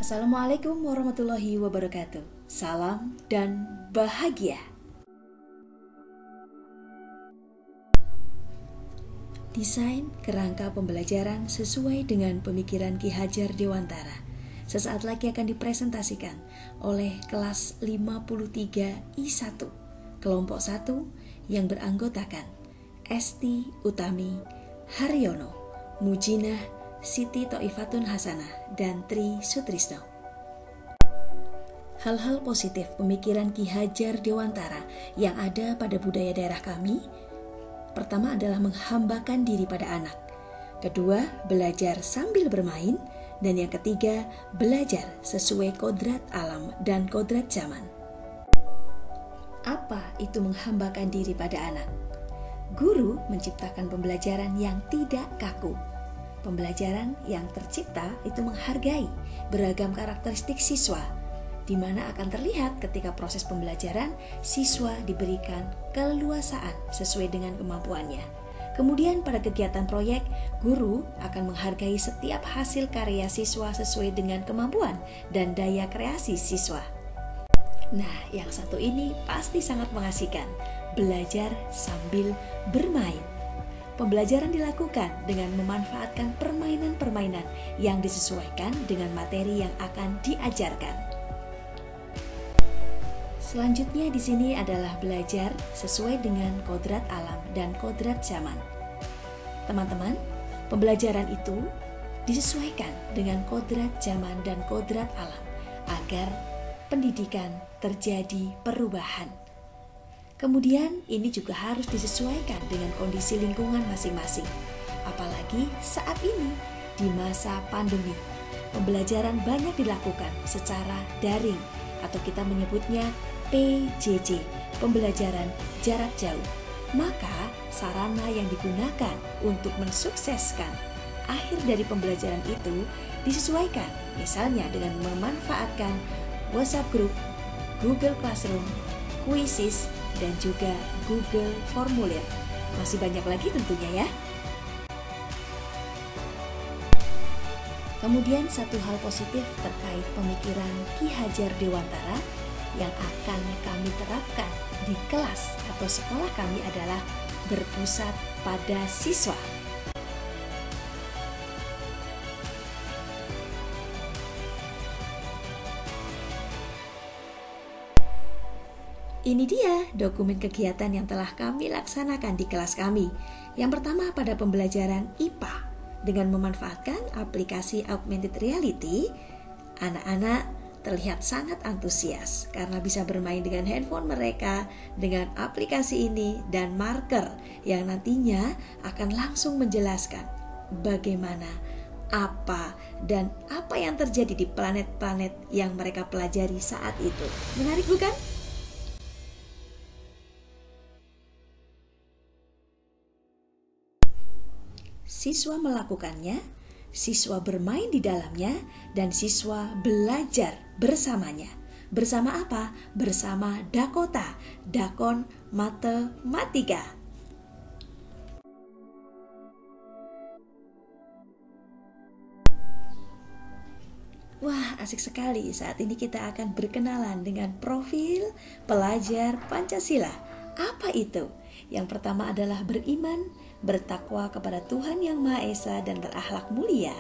Assalamualaikum warahmatullahi wabarakatuh. Salam dan bahagia. Desain kerangka pembelajaran sesuai dengan pemikiran Ki Hajar Dewantara sesaat lagi akan dipresentasikan oleh kelas 53 I1 kelompok 1 yang beranggotakan Esti Utami Haryono, Mujinah Siti Toifatun Hasanah, dan Tri Sutrisno. Hal-hal positif pemikiran Ki Hajar Dewantara yang ada pada budaya daerah kami, pertama adalah menghambakan diri pada anak, kedua belajar sambil bermain, dan yang ketiga belajar sesuai kodrat alam dan kodrat zaman. Apa itu menghambakan diri pada anak? Guru menciptakan pembelajaran yang tidak kaku. Pembelajaran yang tercipta itu menghargai beragam karakteristik siswa, di mana akan terlihat ketika proses pembelajaran siswa diberikan keleluasaan sesuai dengan kemampuannya. Kemudian pada kegiatan proyek, guru akan menghargai setiap hasil karya siswa sesuai dengan kemampuan dan daya kreasi siswa. Nah, yang satu ini pasti sangat mengasihkan, belajar sambil bermain. Pembelajaran dilakukan dengan memanfaatkan permainan-permainan yang disesuaikan dengan materi yang akan diajarkan. Selanjutnya di sini adalah belajar sesuai dengan kodrat alam dan kodrat zaman. Teman-teman, pembelajaran itu disesuaikan dengan kodrat zaman dan kodrat alam agar pendidikan terjadi perubahan. Kemudian ini juga harus disesuaikan dengan kondisi lingkungan masing-masing. Apalagi saat ini di masa pandemi, pembelajaran banyak dilakukan secara daring atau kita menyebutnya PJJ, pembelajaran jarak jauh. Maka sarana yang digunakan untuk mensukseskan akhir dari pembelajaran itu disesuaikan, misalnya dengan memanfaatkan WhatsApp Group, Google Classroom, Quizzes, dan juga Google Formulir. Masih banyak lagi tentunya ya. Kemudian satu hal positif terkait pemikiran Ki Hajar Dewantara yang akan kami terapkan di kelas atau sekolah kami adalah berpusat pada siswa. Ini dia dokumen kegiatan yang telah kami laksanakan di kelas kami. Yang pertama pada pembelajaran IPA dengan memanfaatkan aplikasi augmented reality, anak-anak terlihat sangat antusias karena bisa bermain dengan handphone mereka dengan aplikasi ini dan marker yang nantinya akan langsung menjelaskan bagaimana, apa, dan apa yang terjadi di planet-planet yang mereka pelajari saat itu. Menarik bukan? Siswa melakukannya, siswa bermain di dalamnya, dan siswa belajar bersamanya. Bersama apa? Bersama Dakota, Dakon Matematika. Wah, asik sekali. Saat ini kita akan berkenalan dengan profil pelajar Pancasila. Apa itu? Yang pertama adalah beriman, bertakwa kepada Tuhan Yang Maha Esa dan berakhlak mulia.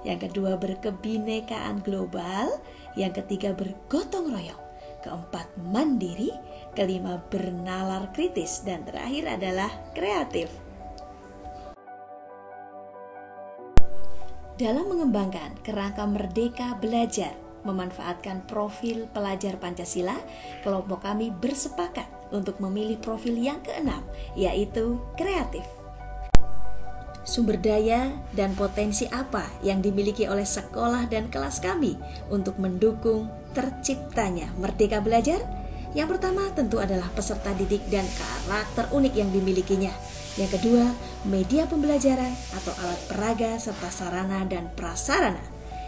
Yang kedua berkebinekaan global. Yang ketiga bergotong royong. Keempat mandiri. Kelima bernalar kritis. Dan terakhir adalah kreatif. Dalam mengembangkan kerangka merdeka belajar, memanfaatkan profil pelajar Pancasila, kelompok kami bersepakat untuk memilih profil yang keenam, yaitu kreatif. Sumber daya dan potensi apa yang dimiliki oleh sekolah dan kelas kami untuk mendukung terciptanya Merdeka Belajar? Yang pertama tentu adalah peserta didik dan karakter unik yang dimilikinya. Yang kedua, media pembelajaran atau alat peraga serta sarana dan prasarana.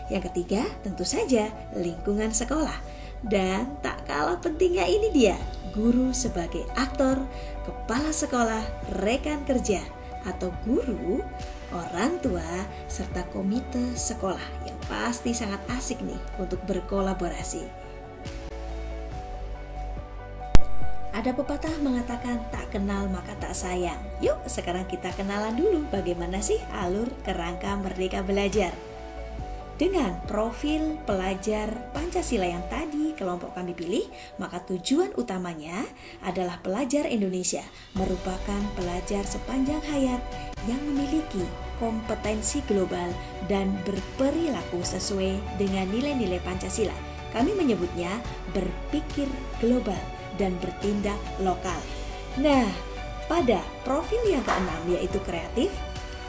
Yang ketiga, tentu saja lingkungan sekolah. Dan tak kalah pentingnya ini dia, guru sebagai aktor, kepala sekolah, rekan kerja, atau guru, orang tua, serta komite sekolah yang pasti sangat asik nih untuk berkolaborasi. Ada pepatah mengatakan tak kenal maka tak sayang. Yuk sekarang kita kenalan dulu bagaimana sih alur kerangka Merdeka Belajar. Dengan profil pelajar Pancasila yang tadi kelompok kami pilih, maka tujuan utamanya adalah pelajar Indonesia merupakan pelajar sepanjang hayat yang memiliki kompetensi global dan berperilaku sesuai dengan nilai-nilai Pancasila. Kami menyebutnya berpikir global dan bertindak lokal. Nah, pada profil yang keenam yaitu kreatif,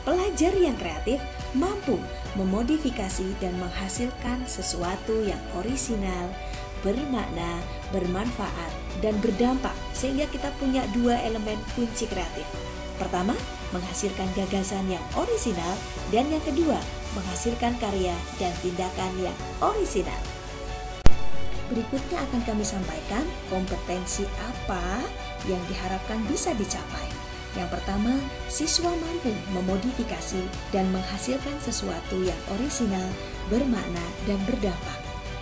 pelajar yang kreatif mampu memodifikasi dan menghasilkan sesuatu yang orisinal, bermakna, bermanfaat, dan berdampak sehingga kita punya dua elemen kunci kreatif. Pertama, menghasilkan gagasan yang orisinal, dan yang kedua, menghasilkan karya dan tindakan yang orisinal. Berikutnya akan kami sampaikan kompetensi apa yang diharapkan bisa dicapai. Yang pertama, siswa mampu memodifikasi dan menghasilkan sesuatu yang orisinal, bermakna, dan berdampak.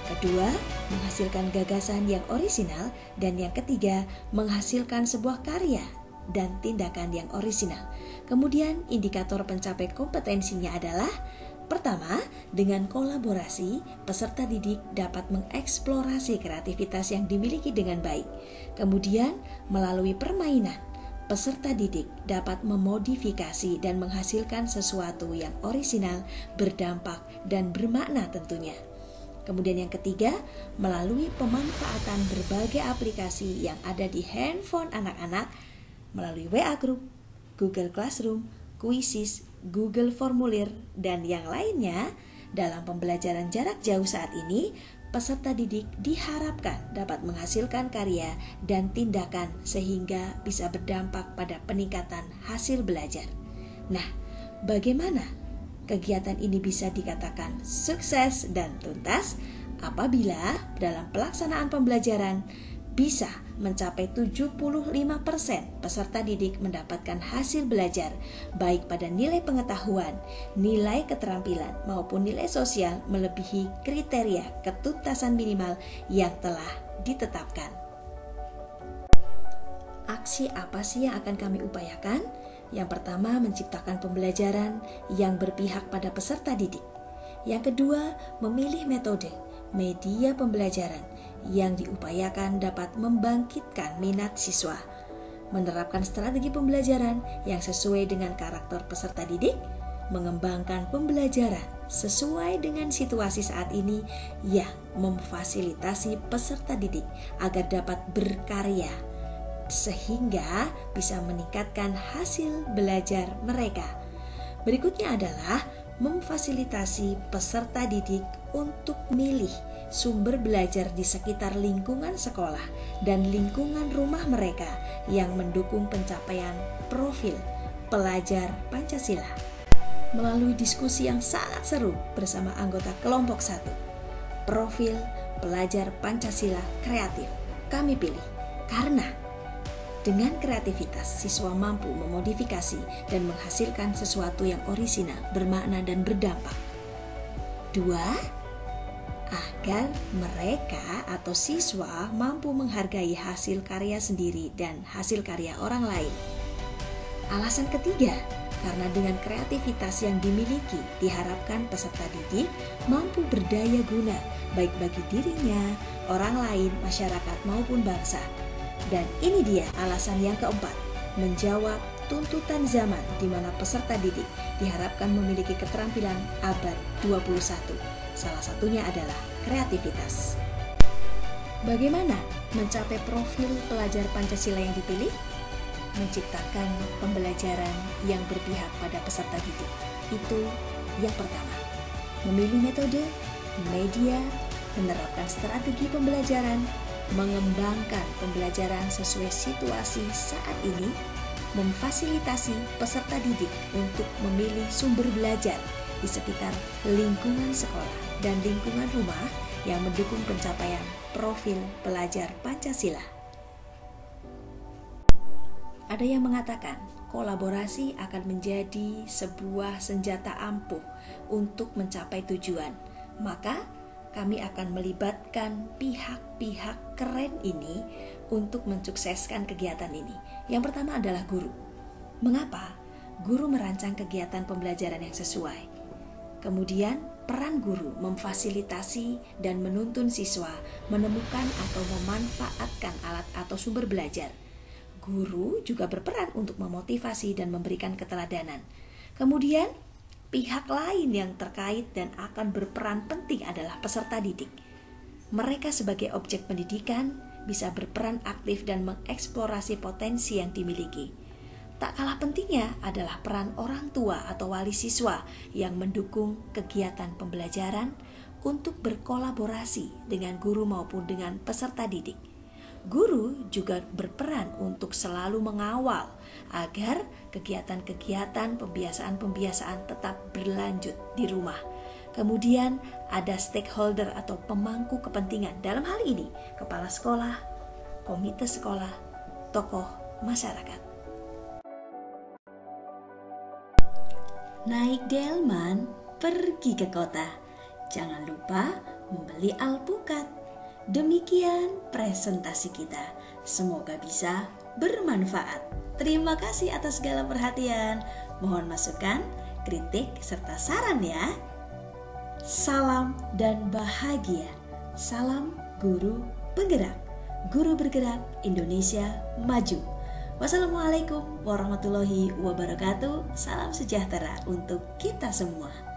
Kedua, menghasilkan gagasan yang orisinal, dan yang ketiga, menghasilkan sebuah karya dan tindakan yang orisinal. Kemudian, indikator pencapai kompetensinya adalah: pertama, dengan kolaborasi, peserta didik dapat mengeksplorasi kreativitas yang dimiliki dengan baik. Kemudian, melalui permainan, peserta didik dapat memodifikasi dan menghasilkan sesuatu yang orisinal, berdampak, dan bermakna tentunya. Kemudian yang ketiga, melalui pemanfaatan berbagai aplikasi yang ada di handphone anak-anak melalui WA Group, Google Classroom, Quizzes, Google Formulir, dan yang lainnya, dalam pembelajaran jarak jauh saat ini, peserta didik diharapkan dapat menghasilkan karya dan tindakan sehingga bisa berdampak pada peningkatan hasil belajar. Nah, bagaimana kegiatan ini bisa dikatakan sukses dan tuntas? Apabila dalam pelaksanaan pembelajaran bisa mencapai 75% peserta didik mendapatkan hasil belajar baik pada nilai pengetahuan, nilai keterampilan maupun nilai sosial melebihi kriteria ketuntasan minimal yang telah ditetapkan. Aksi apa sih yang akan kami upayakan? Yang pertama, menciptakan pembelajaran yang berpihak pada peserta didik. Yang kedua, memilih metode, media pembelajaran yang diupayakan dapat membangkitkan minat siswa, menerapkan strategi pembelajaran yang sesuai dengan karakter peserta didik, mengembangkan pembelajaran sesuai dengan situasi saat ini yang memfasilitasi peserta didik agar dapat berkarya sehingga bisa meningkatkan hasil belajar mereka. Berikutnya adalah memfasilitasi peserta didik untuk milih sumber belajar di sekitar lingkungan sekolah dan lingkungan rumah mereka yang mendukung pencapaian profil pelajar Pancasila. Melalui diskusi yang sangat seru bersama anggota kelompok 1, profil pelajar Pancasila kreatif kami pilih karena dengan kreativitas, siswa mampu memodifikasi dan menghasilkan sesuatu yang orisinal, bermakna, dan berdampak. 2, agar mereka atau siswa mampu menghargai hasil karya sendiri dan hasil karya orang lain. Alasan ketiga, karena dengan kreativitas yang dimiliki, diharapkan peserta didik mampu berdaya guna, baik bagi dirinya, orang lain, masyarakat, maupun bangsa. Dan ini dia alasan yang keempat, menjawab tuntutan zaman di mana peserta didik diharapkan memiliki keterampilan abad 21. Salah satunya adalah kreativitas. Bagaimana mencapai profil pelajar Pancasila yang dipilih? Menciptakan pembelajaran yang berpihak pada peserta didik. Itu yang pertama. Memilih metode, media, menerapkan strategi pembelajaran, mengembangkan pembelajaran sesuai situasi saat ini, memfasilitasi peserta didik untuk memilih sumber belajar di sekitar lingkungan sekolah dan lingkungan rumah yang mendukung pencapaian profil pelajar Pancasila. Ada yang mengatakan kolaborasi akan menjadi sebuah senjata ampuh untuk mencapai tujuan. Maka kami akan melibatkan pihak-pihak keren ini untuk mensukseskan kegiatan ini. Yang pertama adalah guru. Mengapa? Guru merancang kegiatan pembelajaran yang sesuai. Kemudian peran guru memfasilitasi dan menuntun siswa menemukan atau memanfaatkan alat atau sumber belajar. Guru juga berperan untuk memotivasi dan memberikan keteladanan. Kemudian pihak lain yang terkait dan akan berperan penting adalah peserta didik. Mereka sebagai objek pendidikan bisa berperan aktif dan mengeksplorasi potensi yang dimiliki. Tak kalah pentingnya adalah peran orang tua atau wali siswa yang mendukung kegiatan pembelajaran untuk berkolaborasi dengan guru maupun dengan peserta didik. Guru juga berperan untuk selalu mengawal agar kegiatan-kegiatan pembiasaan-pembiasaan tetap berlanjut di rumah. Kemudian ada stakeholder atau pemangku kepentingan, dalam hal ini kepala sekolah, komite sekolah, tokoh masyarakat. Naik delman, pergi ke kota. Jangan lupa membeli alpukat. Demikian presentasi kita. Semoga bisa bermanfaat. Terima kasih atas segala perhatian. Mohon masukan, kritik, serta saran ya. Salam dan bahagia. Salam guru penggerak. Guru bergerak, Indonesia maju. Wassalamualaikum warahmatullahi wabarakatuh. Salam sejahtera untuk kita semua.